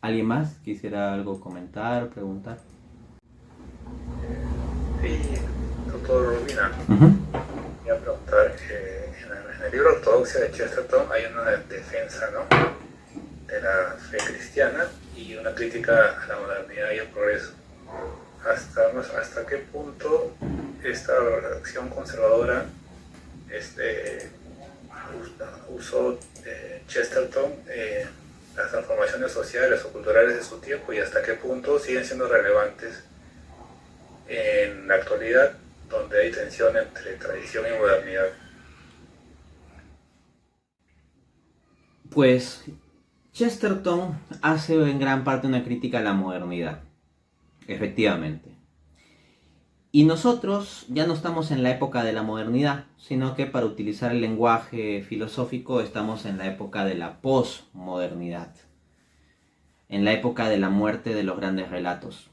¿Alguien más quisiera algo comentar, preguntar? Sí, doctor Urbina, quería preguntar, en el libro Ortodoxia de Chesterton hay una defensa, ¿no?, de la fe cristiana y una crítica a la modernidad y al progreso. ¿Hasta qué punto esta acción conservadora usó Chesterton las transformaciones sociales o culturales de su tiempo, y hasta qué punto siguen siendo relevantes en la actualidad, donde hay tensión entre tradición y modernidad? Pues Chesterton hace en gran parte una crítica a la modernidad, efectivamente. Y nosotros ya no estamos en la época de la modernidad, sino que, para utilizar el lenguaje filosófico, estamos en la época de la posmodernidad, en la época de la muerte de los grandes relatos.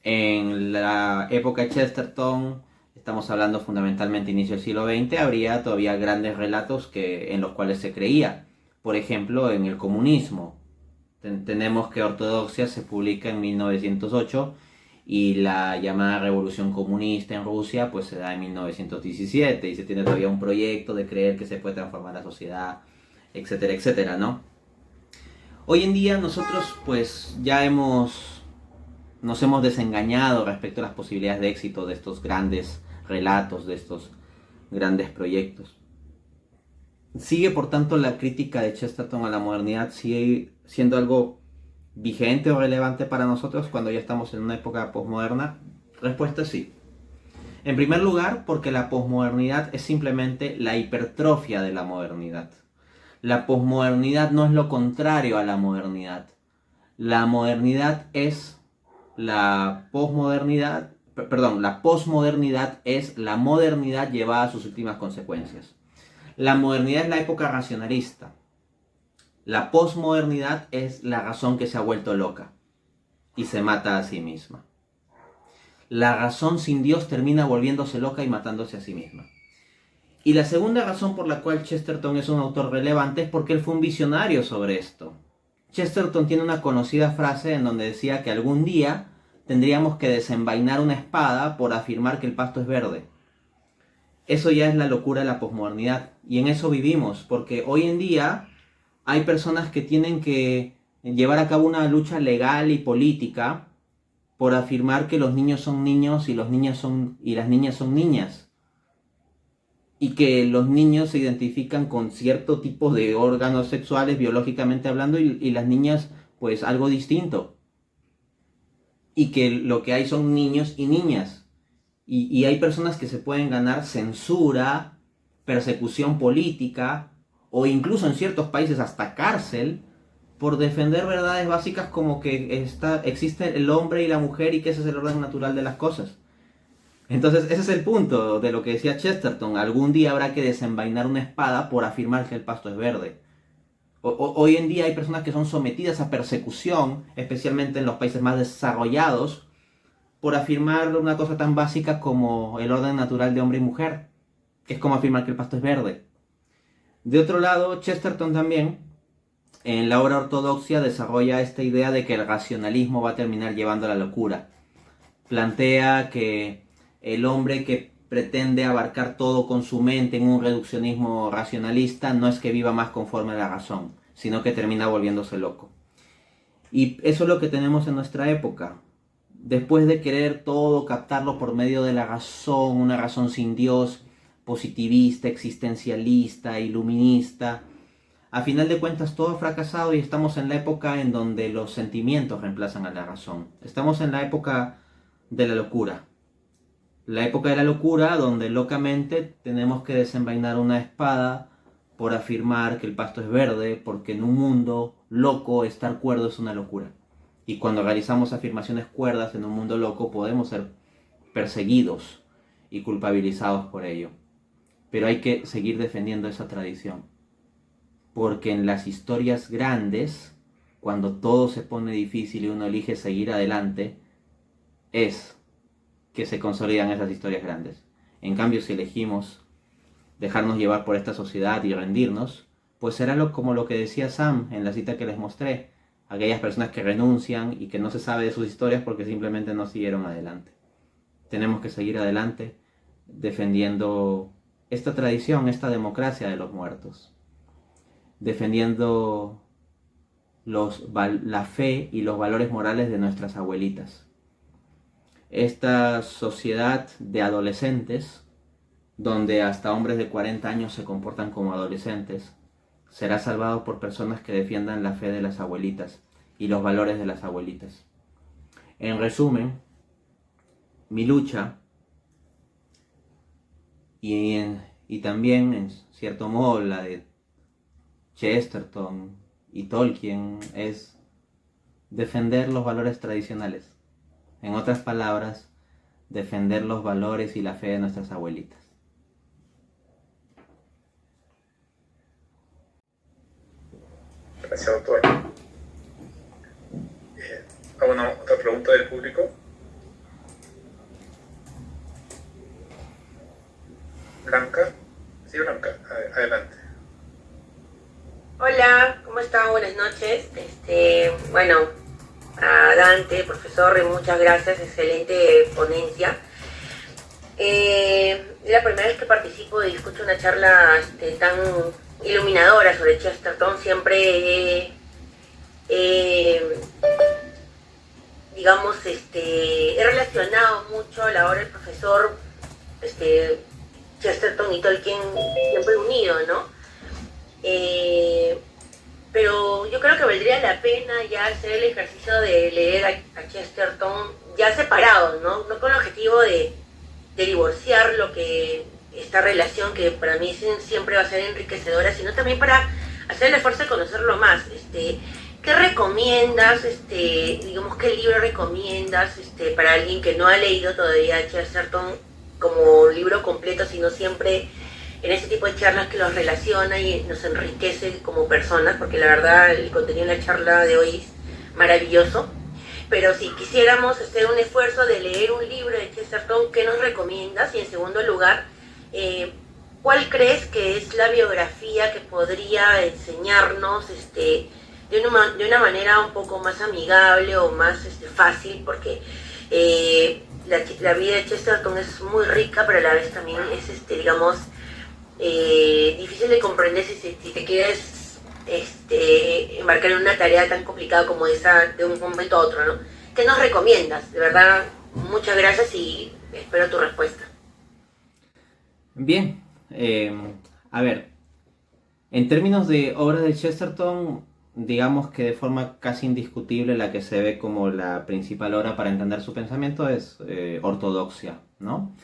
En la época de Chesterton, estamos hablando fundamentalmente inicio del siglo XX, habría todavía grandes relatos en los cuales se creía. Por ejemplo, en el comunismo. Tenemos que Ortodoxia se publica en 1908 y la llamada revolución comunista en Rusia pues se da en 1917 y se tiene todavía un proyecto de creer que se puede transformar la sociedad, etcétera, etcétera, ¿no? Hoy en día nosotros pues ya nos hemos desengañado respecto a las posibilidades de éxito de estos grandes relatos, de estos grandes proyectos. ¿Sigue, por tanto, la crítica de Chesterton a la modernidad sigue siendo algo vigente o relevante para nosotros cuando ya estamos en una época posmoderna? Respuesta sí. En primer lugar, porque la posmodernidad es simplemente la hipertrofia de la modernidad. La posmodernidad no es lo contrario a la modernidad. La modernidad es la posmodernidad, la posmodernidad es la modernidad llevada a sus últimas consecuencias. La modernidad es la época racionalista. La posmodernidad es la razón que se ha vuelto loca y se mata a sí misma. La razón sin Dios termina volviéndose loca y matándose a sí misma. Y la segunda razón por la cual Chesterton es un autor relevante es porque él fue un visionario sobre esto. Chesterton tiene una conocida frase en donde decía que algún día tendríamos que desenvainar una espada por afirmar que el pasto es verde. Eso ya es la locura de la posmodernidad, y en eso vivimos, porque hoy en día hay personas que tienen que llevar a cabo una lucha legal y política por afirmar que los niños son niños y las niñas son niñas, y que los niños se identifican con cierto tipo de órganos sexuales biológicamente hablando y las niñas pues algo distinto, y que lo que hay son niños y niñas. Y hay personas que se pueden ganar censura, persecución política o incluso en ciertos países hasta cárcel por defender verdades básicas como que existe el hombre y la mujer y que ese es el orden natural de las cosas. Entonces, ese es el punto de lo que decía Chesterton. Algún día habrá que desenvainar una espada por afirmar que el pasto es verde. Hoy en día hay personas que son sometidas a persecución, especialmente en los países más desarrollados, por afirmar una cosa tan básica como el orden natural de hombre y mujer, que es como afirmar que el pasto es verde. De otro lado, Chesterton también, en la obra Ortodoxia, desarrolla esta idea de que el racionalismo va a terminar llevando a la locura. Plantea que el hombre que pretende abarcar todo con su mente en un reduccionismo racionalista no es que viva más conforme a la razón, sino que termina volviéndose loco. Y eso es lo que tenemos en nuestra época. Después de querer todo captarlo por medio de la razón, una razón sin Dios, positivista, existencialista, iluminista, a final de cuentas todo ha fracasado y estamos en la época en donde los sentimientos reemplazan a la razón. Estamos en la época de la locura. La época de la locura donde locamente tenemos que desenvainar una espada por afirmar que el pasto es verde, porque en un mundo loco estar cuerdo es una locura. Y cuando realizamos afirmaciones cuerdas en un mundo loco podemos ser perseguidos y culpabilizados por ello. Pero hay que seguir defendiendo esa tradición. Porque en las historias grandes, cuando todo se pone difícil y uno elige seguir adelante, es que se consolidan esas historias grandes. En cambio, si elegimos dejarnos llevar por esta sociedad y rendirnos, pues será como lo que decía Sam en la cita que les mostré. Aquellas personas que renuncian y que no se sabe de sus historias porque simplemente no siguieron adelante. Tenemos que seguir adelante defendiendo esta tradición, esta democracia de los muertos. Defendiendo la fe y los valores morales de nuestras abuelitas. Esta sociedad de adolescentes, donde hasta hombres de 40 años se comportan como adolescentes, será salvado por personas que defiendan la fe de las abuelitas y los valores de las abuelitas. En resumen, mi lucha y también en cierto modo la de Chesterton y Tolkien es defender los valores tradicionales. En otras palabras, defender los valores y la fe de nuestras abuelitas. Gracias, doctor. ¿Alguna otra pregunta del público? Blanca. Sí, Blanca, adelante. Hola, ¿cómo están? Buenas noches. Bueno, a Dante, profesor, muchas gracias, excelente ponencia. Es la primera vez que participo y escucho una charla tan iluminadora sobre Chesterton. Siempre he relacionado mucho la obra del profesor Chesterton y Tolkien siempre unido, ¿no? Pero yo creo que valdría la pena ya hacer el ejercicio de leer a Chesterton ya separado, ¿no? No con el objetivo de divorciar esta relación que para mí siempre va a ser enriquecedora, sino también para hacer el esfuerzo de conocerlo más. ¿Qué recomiendas? Digamos, ¿qué libro recomiendas para alguien que no ha leído todavía a Chesterton como libro completo, sino siempre en ese tipo de charlas que los relaciona y nos enriquece como personas? Porque la verdad el contenido de la charla de hoy es maravilloso. Pero si quisiéramos hacer un esfuerzo de leer un libro de Chesterton, ¿qué nos recomiendas? Y en segundo lugar, ¿cuál crees que es la biografía que podría enseñarnos de una manera un poco más amigable o más fácil? Porque la vida de Chesterton es muy rica, pero a la vez también es, digamos, difícil de comprender si te quieres embarcar en una tarea tan complicada como esa de un momento a otro, ¿no? ¿Qué nos recomiendas? De verdad, muchas gracias y espero tu respuesta. Bien, a ver, en términos de obras de Chesterton, digamos que de forma casi indiscutible la que se ve como la principal obra para entender su pensamiento es Ortodoxia, ¿no?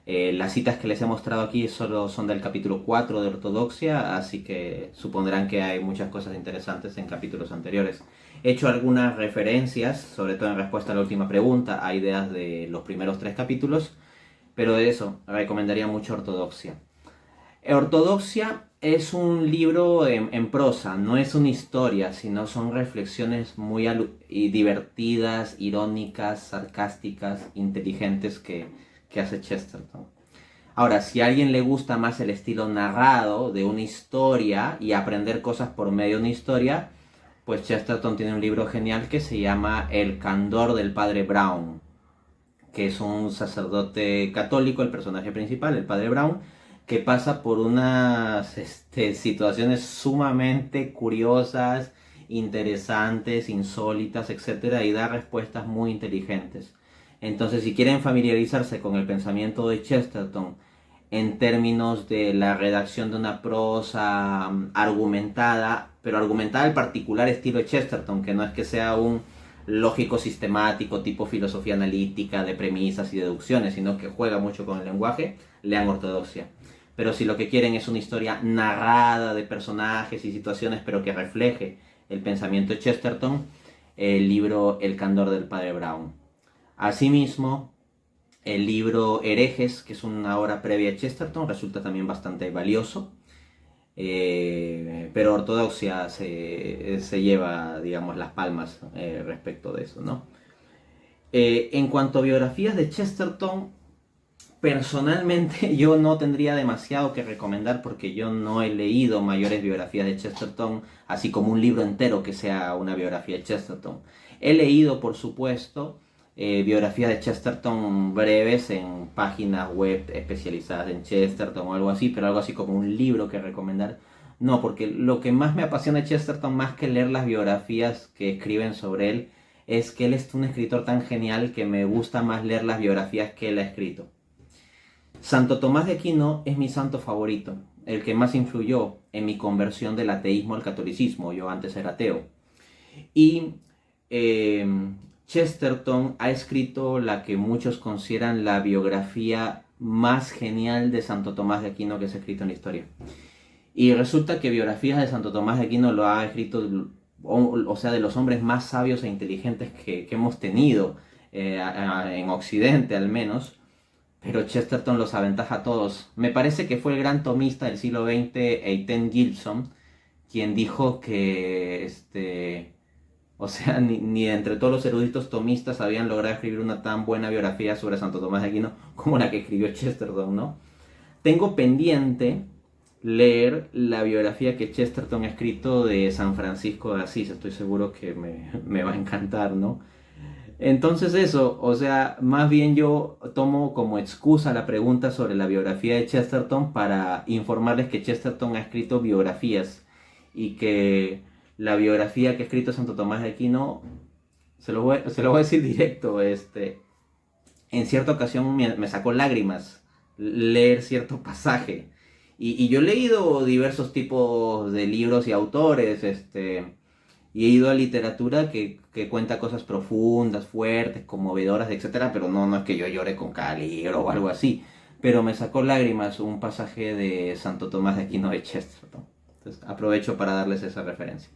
Las citas que les he mostrado aquí solo son del capítulo 4 de Ortodoxia, así que supondrán que hay muchas cosas interesantes en capítulos anteriores. He hecho algunas referencias, sobre todo en respuesta a la última pregunta, a ideas de los primeros 3 capítulos, pero de eso recomendaría mucho Ortodoxia. Ortodoxia es un libro en prosa, no es una historia, sino son reflexiones muy y divertidas, irónicas, sarcásticas, inteligentes que hace Chesterton. Ahora, si a alguien le gusta más el estilo narrado de una historia y aprender cosas por medio de una historia, pues Chesterton tiene un libro genial que se llama El candor del padre Brown, que es un sacerdote católico, el personaje principal, el padre Brown, que pasa por unas situaciones sumamente curiosas, interesantes, insólitas, etcétera, y da respuestas muy inteligentes. Entonces, si quieren familiarizarse con el pensamiento de Chesterton en términos de la redacción de una prosa argumentada, pero argumentada al particular estilo de Chesterton, que no es que sea un lógico sistemático tipo filosofía analítica de premisas y deducciones, sino que juega mucho con el lenguaje, lean Ortodoxia. Pero si lo que quieren es una historia narrada de personajes y situaciones, pero que refleje el pensamiento de Chesterton, el libro El candor del padre Brown. Asimismo, el libro Herejes, que es una obra previa a Chesterton, resulta también bastante valioso, pero Ortodoxia se lleva, digamos, las palmas respecto de eso, ¿no? En cuanto a biografías de Chesterton, personalmente yo no tendría demasiado que recomendar porque yo no he leído mayores biografías de Chesterton, así como un libro entero que sea una biografía de Chesterton. He leído, por supuesto, biografías de Chesterton breves en páginas web especializadas en Chesterton o algo así, pero algo así como un libro que recomendar. No, porque lo que más me apasiona de Chesterton, más que leer las biografías que escriben sobre él, es que él es un escritor tan genial que me gusta más leer las biografías que él ha escrito. Santo Tomás de Aquino es mi santo favorito, el que más influyó en mi conversión del ateísmo al catolicismo. Yo antes era ateo. Y Chesterton ha escrito la que muchos consideran la biografía más genial de Santo Tomás de Aquino que se ha escrito en la historia. Y resulta que biografías de Santo Tomás de Aquino lo ha escrito, o sea, de los hombres más sabios e inteligentes que hemos tenido en Occidente al menos. Pero Chesterton los aventaja a todos. Me parece que fue el gran tomista del siglo XX, Eitan Gibson, quien dijo que, o sea, ni entre todos los eruditos tomistas habían logrado escribir una tan buena biografía sobre Santo Tomás de Aquino como la que escribió Chesterton, ¿no? Tengo pendiente leer la biografía que Chesterton ha escrito de San Francisco de Asís. Estoy seguro que me va a encantar, ¿no? Entonces eso, o sea, más bien yo tomo como excusa la pregunta sobre la biografía de Chesterton para informarles que Chesterton ha escrito biografías y que la biografía que ha escrito Santo Tomás de Aquino, se lo voy a decir directo, en cierta ocasión me sacó lágrimas leer cierto pasaje. Y yo he leído diversos tipos de libros y autores, y he ido a literatura que cuenta cosas profundas, fuertes, conmovedoras, etcétera, pero no es que yo llore con cada libro o algo así. Pero me sacó lágrimas un pasaje de Santo Tomás de Aquino de Chesterton. Entonces aprovecho para darles esa referencia.